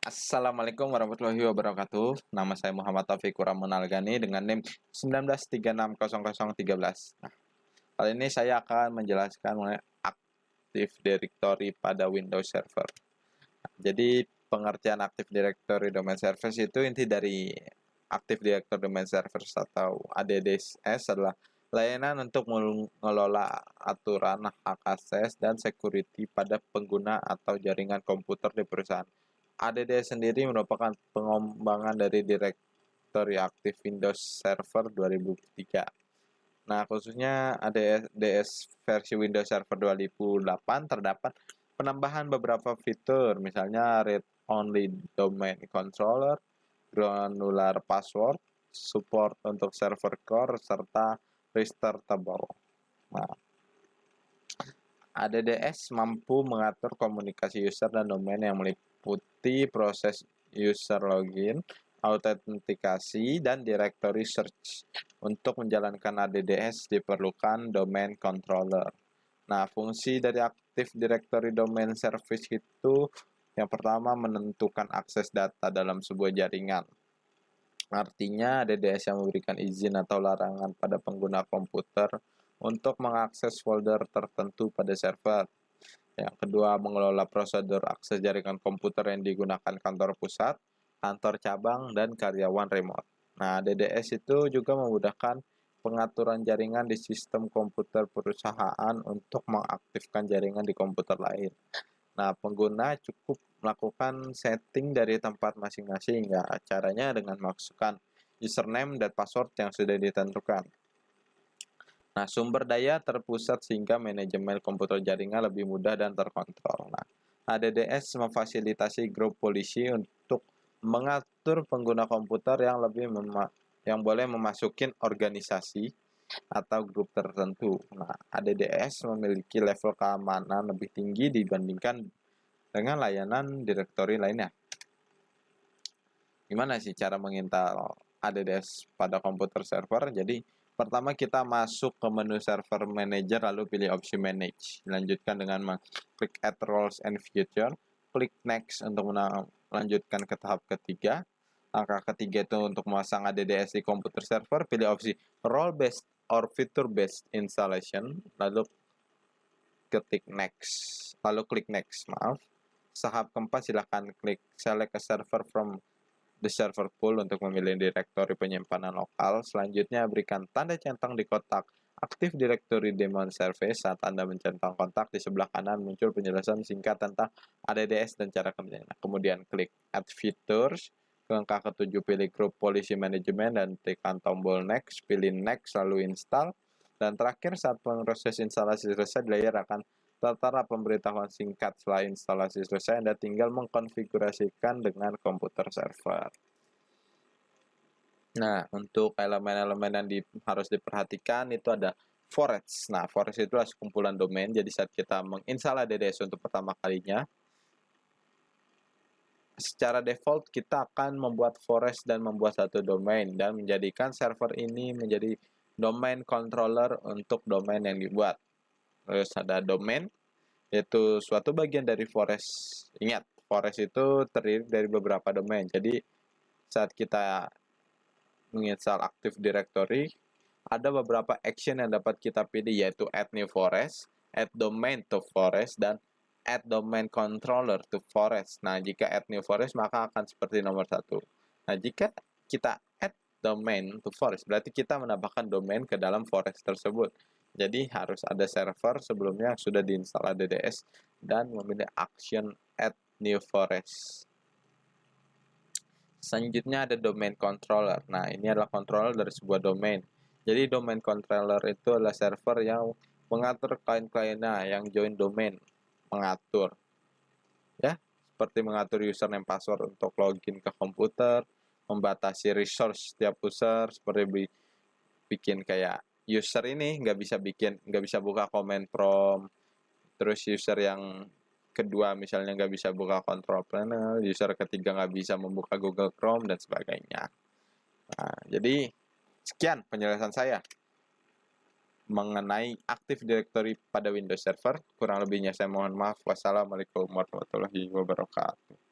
Assalamualaikum warahmatullahi wabarakatuh. Nama saya Muhammad Taufikur Rahman Algani dengan NIM 19360013. Nah, kali ini saya akan menjelaskan mengenai Active Directory pada Windows Server. Jadi, pengertian Active Directory Domain Service itu inti dari Active Directory Domain Service atau ADDS adalah layanan untuk mengelola aturan hak akses dan security pada pengguna atau jaringan komputer di perusahaan. ADDS sendiri merupakan pengembangan dari Directory Active Windows Server 2003. Nah, khususnya ADDS versi Windows Server 2008 terdapat penambahan beberapa fitur, misalnya Read Only Domain Controller, Granular Password, support untuk server core, serta restartable. Nah, ADDS mampu mengatur komunikasi user dan domain yang meliputi proses user login, autentikasi, dan directory search. Untuk menjalankan ADDS diperlukan domain controller. Nah, fungsi dari Active Directory Domain Service itu yang pertama menentukan akses data dalam sebuah jaringan. Artinya ADDS yang memberikan izin atau larangan pada pengguna komputer untuk mengakses folder tertentu pada server. Yang kedua, mengelola prosedur akses jaringan komputer yang digunakan kantor pusat, kantor cabang, dan karyawan remote. Nah, DDS itu juga memudahkan pengaturan jaringan di sistem komputer perusahaan untuk mengaktifkan jaringan di komputer lain. Nah, pengguna cukup melakukan setting dari tempat masing-masing. Ya, caranya dengan memasukkan username dan password yang sudah ditentukan. Nah, sumber daya terpusat sehingga manajemen komputer jaringan lebih mudah dan terkontrol. Nah, ADDS memfasilitasi grup polisi untuk mengatur pengguna komputer yang boleh memasukin organisasi atau grup tertentu. Nah, ADDS memiliki level keamanan lebih tinggi dibandingkan dengan layanan direktori lainnya. Gimana sih cara menginstal ADDS pada komputer server? Jadi, pertama kita masuk ke menu server manager lalu pilih opsi manage. Lanjutkan dengan klik add roles and feature, klik next untuk melanjutkan ke tahap ketiga. Langkah ketiga itu untuk memasang ADDS di komputer server, pilih opsi role based or feature based installation, lalu klik next. Tahap keempat silahkan klik select a server from the server pool untuk memilih direktori penyimpanan lokal. Selanjutnya berikan tanda centang di kotak Active Directory Domain Service. Saat Anda mencentang kotak, di sebelah kanan muncul penjelasan singkat tentang ADDS dan cara kerjanya. Kemudian klik Add Features. Ke angka ketujuh pilih Group Policy Management dan tekan tombol Next. Pilih Next lalu Install. Dan terakhir saat proses instalasi selesai, di layar akan tertera pemberitahuan singkat. Setelah instalasi selesai, Anda tinggal mengkonfigurasikan dengan komputer server. Nah, untuk elemen-elemen yang harus diperhatikan itu ada forest. Nah, forest itu adalah sekumpulan domain. Jadi saat kita menginstal ADDS untuk pertama kalinya, secara default kita akan membuat forest dan membuat satu domain dan menjadikan server ini menjadi domain controller untuk domain yang dibuat. Terus ada domain, yaitu suatu bagian dari forest. Ingat, forest itu terdiri dari beberapa domain. Jadi saat kita menginstal Active Directory, ada beberapa action yang dapat kita pilih, yaitu add new forest, add domain to forest, dan add domain controller to forest. Nah, jika add new forest maka akan seperti nomor 1. Nah, jika kita add domain to forest, berarti kita menambahkan domain ke dalam forest tersebut. Jadi harus ada server sebelumnya yang sudah diinstal ADDS dan memilih action add new forest. Selanjutnya ada domain controller. Nah, ini adalah controller dari sebuah domain. Jadi domain controller itu adalah server yang mengatur klien-kliennya yang join domain, mengatur. Ya, seperti mengatur username password untuk login ke komputer, membatasi resource setiap user, seperti bikin kayak user ini nggak bisa buka command prompt. Terus user yang kedua misalnya nggak bisa buka control panel, user ketiga nggak bisa membuka Google Chrome dan sebagainya. Nah, jadi sekian penjelasan saya mengenai Active Directory pada Windows Server. Kurang lebihnya saya mohon maaf. Wassalamualaikum warahmatullahi wabarakatuh.